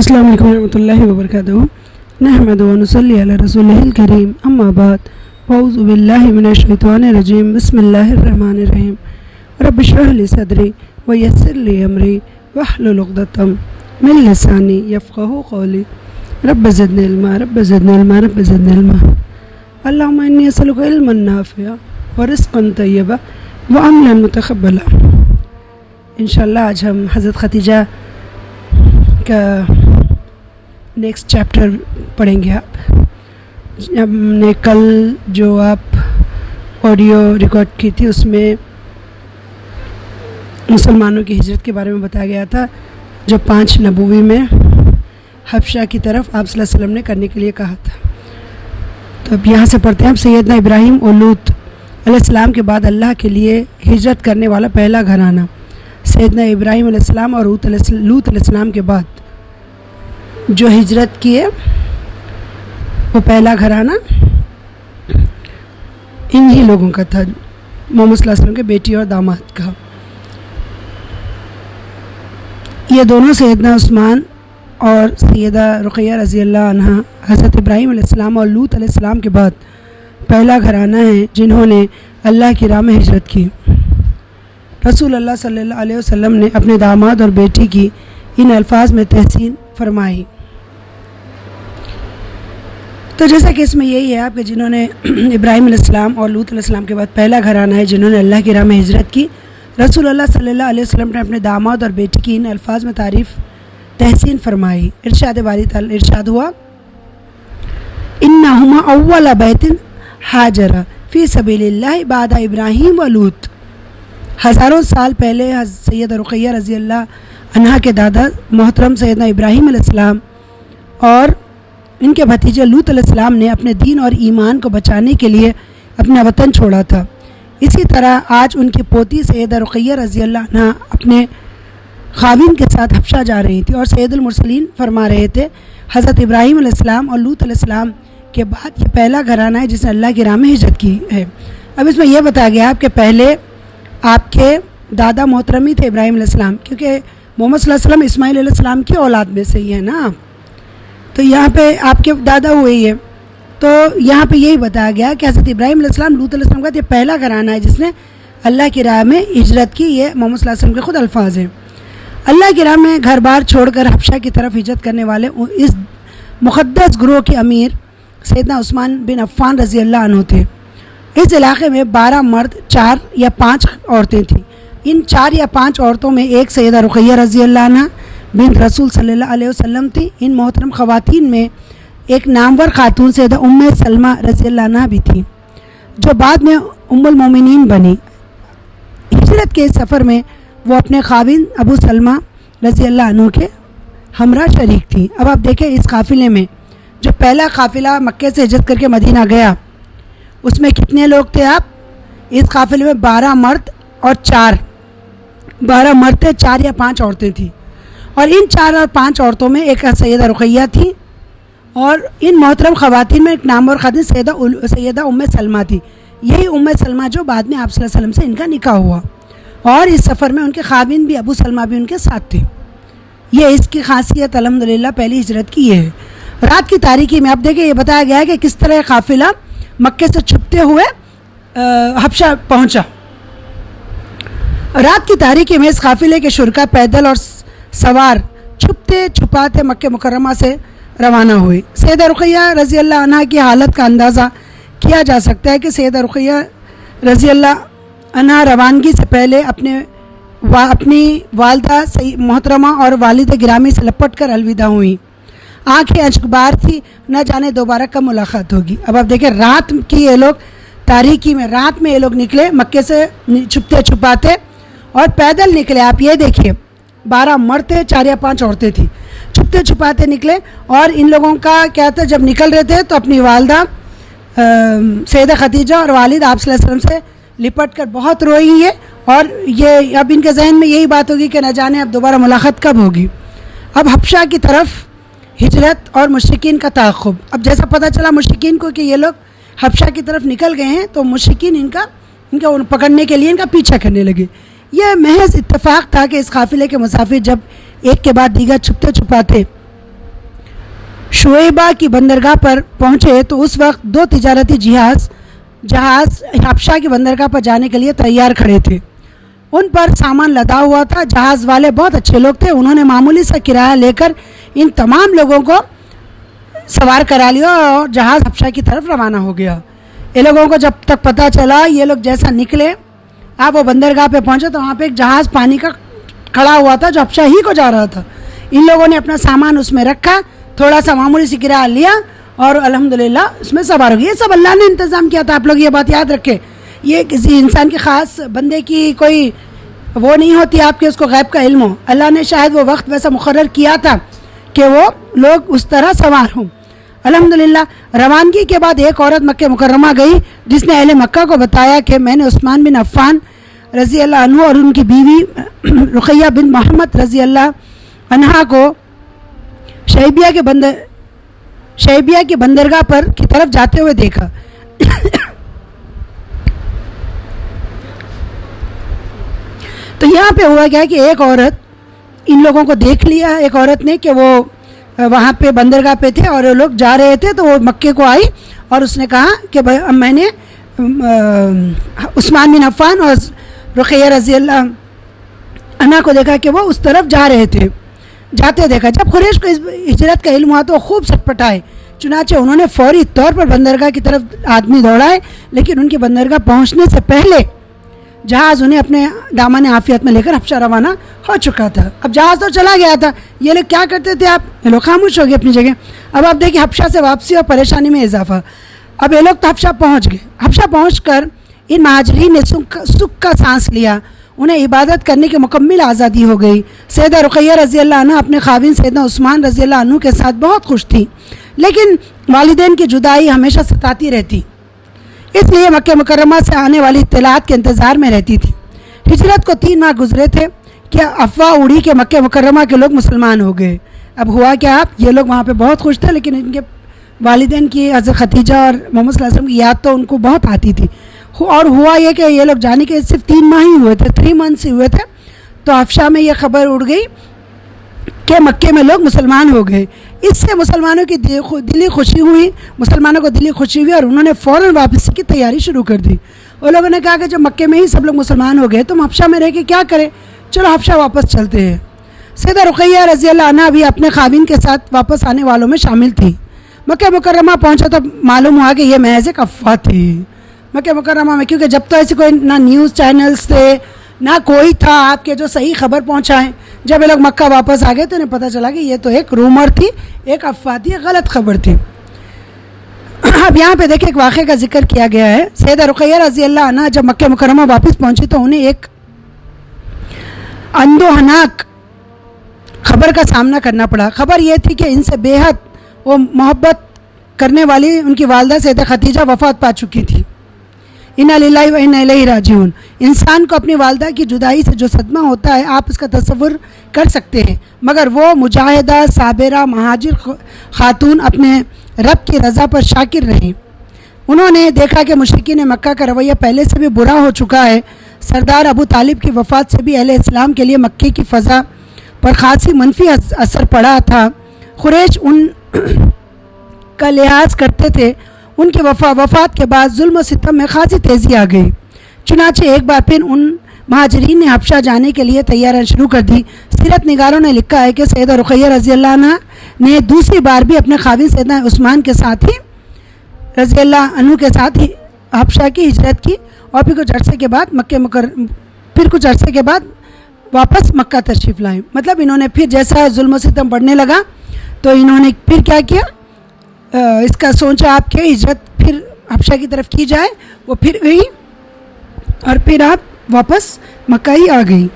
अस्सलाम वालेकुम रहमतुल्लाहि व बरकातहू। नहमदु व नुसल्ली अला रसूलिहिल करीम, अम्मा बाद, औज़ु बिल्लाहि मिनश शैतानिर रजीम, बिस्मिल्लाहिर रहमानिर रहीम। रब्बि इश्रह ली सदरी व यस्सिर ली अमरी वहलुल उक़दतम मिन लिसानी यफ़क़हू क़ौली। Rabbi ज़िदनी इल्मा, rabbi ज़िदनी इल्मा, rabbi ज़िदनी इल्मा। अल्लाहुम्मा इन्नी असअलुका इल्मन नाफ़िअ व रिज़्क़न तय्यबा व अमलन मुतक़ब्बला। इंशाअल्लाह आज हम हज़रत खदीजा का नेक्स्ट चैप्टर पढ़ेंगे। आप हमने कल जो आप ऑडियो रिकॉर्ड की थी उसमें मुसलमानों की हिजरत के बारे में बताया गया था, जो 5 नबूवी में हबशा की तरफ आप सल्लल्लाहु अलैहि वसल्लम ने करने के लिए कहा था। तो अब यहाँ से पढ़ते हैं। अब सैयदना इब्राहीम और लूत अलैहिस्सलाम के बाद अल्लाह के लिए हिजरत करने वाला पहला घराना। सैयदना इब्राहीम अलैहिस्सलाम और लूत अलैहिस्सलाम के बाद जो हिजरत किए वो पहला घराना इन्हीं लोगों का था, मोहम्मद सल्लल्लाहु अलैहि वसल्लम के बेटी और दामाद का। ये दोनों सैयदना उस्मान और सैयदा रुक़ैया रज़ी अल्लाह अन्हा हज़रत इब्राहीम अलैहिस्सलाम और लूत अलैहिस्सलाम के बाद पहला घराना है जिन्होंने अल्लाह की राह में हिजरत की। रसूल अल्लाह सल्लल्लाहु अलैहि वसल्लम ने अपने दामाद और बेटी की इन अल्फाज में तहसीन फरमाई। तो जैसा कि इसमें यही है आपके जिन्होंने इब्राहीम अलैहिस्सलाम और लूत अलैहिस्सलाम के बाद पहला घराना है जिन्होंने अल्लाह की राह में हिजरत की। रसूल अल्लाह सल्लल्लाहु अलैहि वसल्लम ने अपने दामाद और बेटी की इन अल्फाज में तारीफ़ तहसीन फरमाई। इरशाद बारी ताला इरशाद हुआ, इन्नहुमा अव्वल बैतिन हाजरा फ़ी सबीलिल्लाह बादा इब्राहीम व लूत। हज़ारों साल पहले सैयदा रुक़ैया रज़ी अल्लाह अन्हा के दादा मोहतरम सैयदना इब्राहीम अलैहिस्सलाम और इनके भतीजे लूत अलैहिस्सलाम ने अपने दीन और ईमान को बचाने के लिए अपना वतन छोड़ा था। इसी तरह आज उनकी पोती सैयदा रुक़ैया रज़ी अल्लाह अन्हा अपने ख़ाविन के साथ हबशा जा रही थी और सैयदुल मुरसलीन फरमा रहे थे, हज़रत इब्राहीम अलैहिस्सलाम और लूत अलैहिस्सलाम के बाद ये पहला घराना है जिसने अल्लाह की राह में हिजरत की है। अब इसमें यह बताया गया कि पहले आपके दादा मोहतरम ही थे इब्राहीम अलैहिस्सलाम, क्योंकि मोहम्मद सल्लल्लाहु अलैहि वसल्लम इस्माइल अलैहिस्सलाम की औलाद में से ही है ना, तो यहाँ पे आपके दादा हुए ही है। तो यहाँ पे यही बताया गया कि हज़रत इब्राहीम अलैहिस्सलाम लूत अलैहिस्सलाम का ये पहला घराना है जिसने अल्लाह की राह में हिजरत की। ये मोहम्मद सल्लल्लाहु अलैहि वसल्लम के खुद अल्फाज हैं। अल्लाह की राह में घर बार छोड़कर हबशा की तरफ हिजरत करने वाले इस मुक़द्दस ग्रोह के अमीर सैयदना उस्मान बिन अफ़्फ़ान रज़ी अल्लाह अन्हु थे। इस इलाके में 12 मर्द 4 या 5 औरतें थीं। इन 4 या 5 औरतों में एक सैयदा रुक़ैया रज़ी अल्लाह अन्हा बिन्त रसूल सल्लल्लाहु अलैहि वसल्लम थी। इन मोहतरम ख़वातीन में एक नामवर खातून सैयदा उम्मे सलमा रज़ी अल्लाह अन्हा भी थी, जो बाद में उम्मुल मोमिनीन बनी। हिजरत के सफ़र में वो अपने ख़ाविन अबू सलमा रज़ी अल्लाह अन्हु के हमरा शरीक थी। अब आप देखें इस काफ़िले में जो पहला काफ़िला मक्के से हिजरत करके मदीना गया उसमें कितने लोग थे आप? इस काफ़िले में 12 मर्द और 12 मर्द थे, 4 या 5 औरतें थीं। और इन 4 और 5 औरतों में एक सैयदा रुक़ैया थी और इन मोहतरम ख़वातीन में एक नाम और खातिन सैयदा उम्मे सलमा थी। यही उम्मे सलमा जो बाद में आप सल्लल्लाहु अलैहि वसल्लम से इनका निकाह हुआ और इस सफ़र में उनके ख़ाविन भी अबू सलमा भी उनके साथ थे। ये इसकी खासियत अल्हम्दुलिल्लाह पहली हिजरत की है। रात की तारीकी में आप देखिए ये बताया गया है कि किस तरह काफ़िला मक्के से छुपते हुए हबशा पहुंचा। रात की तारीकी में इस काफ़िले के शुरका पैदल और सवार छुपते छुपाते मक्के मुकर्रमा से रवाना हुए। सैयदा रुक़ैया रज़ी अल्लाह अन्हा की हालत का अंदाज़ा किया जा सकता है कि सैयदा रुक़ैया रज़ी अल्लाह अन्हा रवानगी से पहले अपनी वालदा मोहतरमा और वालिद गिरामी से लपट कर अलविदा हुई। आँखें अशकबार थी, न जाने दोबारा कब मुलाकात होगी। अब आप देखें रात की ये लोग तारीकी में रात में ये लोग निकले मक्के से छुपते छुपाते और पैदल निकले। आप ये देखिए 12 मर्द थे, 4 या 5 औरतें थी, छुपते छुपाते निकले। और इन लोगों का क्या था, जब निकल रहे थे तो अपनी वालदा सैयदा खदीजा और वालिद आप सल्लल्लाहु अलैहि वसल्लम से लिपट कर बहुत रोई है और ये अब इनके जहन में यही बात होगी कि न जाने अब दोबारा मुलाकात कब होगी। अब हबशा की तरफ हिजरत और मुशरिकीन का ताक़ुब। अब जैसा पता चला मुशरिकीन को कि ये लोग हबशा की तरफ निकल गए हैं तो मुशरिकीन इनका पकड़ने के लिए इनका पीछा करने लगे। यह महज इत्तेफाक था कि इस काफ़िले के मुसाफिर जब एक के बाद दीगर छुपते छुपाते शुएबा की बंदरगाह पर पहुंचे तो उस वक्त 2 तिजारती जहाज़ हबशा की बंदरगाह पर जाने के लिए तैयार खड़े थे। उन पर सामान लदा हुआ था। जहाज़ वाले बहुत अच्छे लोग थे। उन्होंने मामूली सा किराया लेकर इन तमाम लोगों को सवार करा लिया और जहाज़ हबशा की तरफ रवाना हो गया। ये लोगों को जब तक पता चला, ये लोग जैसा निकले, आप वो बंदरगाह पे पहुंचे तो वहाँ पे एक जहाज़ पानी का खड़ा हुआ था जो हबशा ही को जा रहा था। इन लोगों ने अपना सामान उसमें रखा, थोड़ा सा मामूली सी किराया लिया और अल्हम्दुलिल्लाह उसमें सवार हो गए। ये सब अल्लाह ने इंतज़ाम किया था। आप लोग ये बात याद रखें, ये किसी इंसान के ख़ास बंदे की कोई वो नहीं होती आपके उसको गैब का इल्म हो। अल्लाह ने शायद वो वक्त वैसा मुकर्रर किया था कि वो लोग उस तरह सवार हों। अल्हम्दुलिल्लाह रवानगी के बाद एक औरत मक्के मुकर्रमा गई जिसने अहले मक्का को बताया कि मैंने उस्मान बिन अफ़्फ़ान रज़ी अल्लाह अन्हु और उनकी बीवी रुक़ैया बिन मोहम्मद रज़ी अल्लाह अन्हा को शैबिया के बंदरगाह पर की तरफ जाते हुए देखा। तो यहाँ पे हुआ क्या कि एक औरत इन लोगों को देख लिया, एक औरत ने, कि वो वहाँ पे बंदरगाह पे थे और वो लोग जा रहे थे। तो वो मक्के को आई और उसने कहा कि भाई मैंने उस्मान बिन अफ़्फ़ान और रुक़ैया रज़ी अल्लाह अन्हा को देखा कि वो उस तरफ जा रहे थे, जाते देखा। जब कुरैश को इस हिजरत का इल्म हुआ तो खूब छटपटाए। चुनाचे उन्होंने फौरी तौर पर बंदरगाह की तरफ आदमी दौड़ाए, लेकिन उनकी बंदरगाह पहुँचने से पहले जहाज़ उन्हें अपने दामन आफियत में लेकर हबशा रवाना हो चुका था। अब जहाज़ तो चला गया था, ये लोग क्या करते थे, ये लोग खामोश हो गए अपनी जगह। अब आप देखिए हबशा से वापसी और परेशानी में इजाफा। अब ये लोग तो हबशा पहुँच गए। हबशा पहुँच कर इन महाजरीन ने सुख का सांस लिया। उन्हें इबादत करने की मुकम्मल आज़ादी हो गई। सैयदा रुक़ैया रज़ी अल्लाह अन्हा अपने खाविन सैयदना उस्मान रज़ी अल्लाह अन्हु के साथ बहुत खुश थी, लेकिन वालिदैन की जुदाई हमेशा सताती रहती, इसलिए मक्के मुकर्रमा से आने वाली इत्तलात के इंतज़ार में रहती थी। हिजरत को 3 माह गुजरे थे कि अफवाह उड़ी कि मक्के मुकर्रमा के लोग मुसलमान हो गए। अब हुआ क्या, आप ये लोग वहाँ पे बहुत खुश थे, लेकिन इनके वालिदैन की हज़रत खदीजा और मोहम्मद सल्लल्लाहु अलैहि वसल्लम की याद तो उनको बहुत आती थी। और हुआ ये कि ये लोग जाने के सिर्फ 3 माह ही हुए थे, 3 मंथ्स ही हुए थे। तो हबशा में ये खबर उड़ गई कि मक्के में लोग मुसलमान हो गए। इससे मुसलमानों की दिली खुशी हुई, मुसलमानों को दिली खुशी हुई और उन्होंने फ़ौरन वापसी की तैयारी शुरू कर दी। उन लोगों ने कहा कि जब मक्के में ही सब लोग मुसलमान हो गए तो हम हबशा में रह के क्या करें, चलो हबशा वापस चलते हैं। सैयदा रुक़ैया रज़ी अल्लाह अन्हा भी अपने खाविन के साथ वापस आने वालों में शामिल थी। मक्के मुकर्रमा पहुँचा तो मालूम हुआ कि यह महज एक अफवाह थी मक्के मुकर्रमा में, क्योंकि जब तो ऐसे कोई ना न्यूज़ चैनल्स थे ना कोई था आपके जो सही खबर पहुँचाएँ। जब ये लोग मक्का वापस आ गए तो इन्हें पता चला कि ये तो एक रूमर थी, एक अफवाह थी, एक गलत खबर थी। अब यहाँ पे देखिए एक वाक़े का जिक्र किया गया है। सैयदा रुक़ैया रज़ी अल्लाह अन्हा जब मक्के मुकर्रमा वापस पहुँची तो उन्हें एक अंदोहनाक खबर का सामना करना पड़ा। खबर ये थी कि इनसे बेहद वो मोहब्बत करने वाली उनकी वालदा सैयदा खदीजा वफ़ात पा चुकी थी। इन्ना लिल्लाहि व इन्ना इलैहि राजिऊन। इंसान को अपनी वालदा की जुदाई से जो सदमा होता है आप इसका तसव्वुर कर सकते हैं, मगर वो मुजाहिदा साबिरा महाजिर खातून अपने रब की रज़ा पर शाकिर रहीं। उन्होंने देखा कि मुशरिकीन मक्का का रवैया पहले से भी बुरा हो चुका है। सरदार अबू तालिब की वफ़ात से भी अहले इस्लाम के लिए मक्के की फ़ज़ा पर ख़ासी मनफी असर पड़ा था। कुरैश उन का लिहाज करते थे। उनकी वफ़ात के बाद जुल्म और सितम में ख़ासी तेज़ी आ गई। चुनाचे एक बार फिर उन महाजरीन ने हबशा जाने के लिए तैयारियां शुरू कर दी। सीरत निगारों ने लिखा है कि सैयदा रुक़ैया रज़ी अल्लाह अन्हा ने दूसरी बार भी अपने खाविन सैयदना उस्मान के साथ ही रज़ी अल्लाह अन्हु के साथ ही हबशा की हिजरत की और फिर कुछ अरसे के बाद वापस मक्का तशरीफ़ लाए। मतलब इन्होंने फिर जैसा जुल्म और सितम बढ़ने लगा तो इन्होंने फिर क्या किया, इसका सोचा आप कि हिजरत फिर हबशा की तरफ की जाए, वो फिर गई और फिर आप वापस मक्का ही आ गई।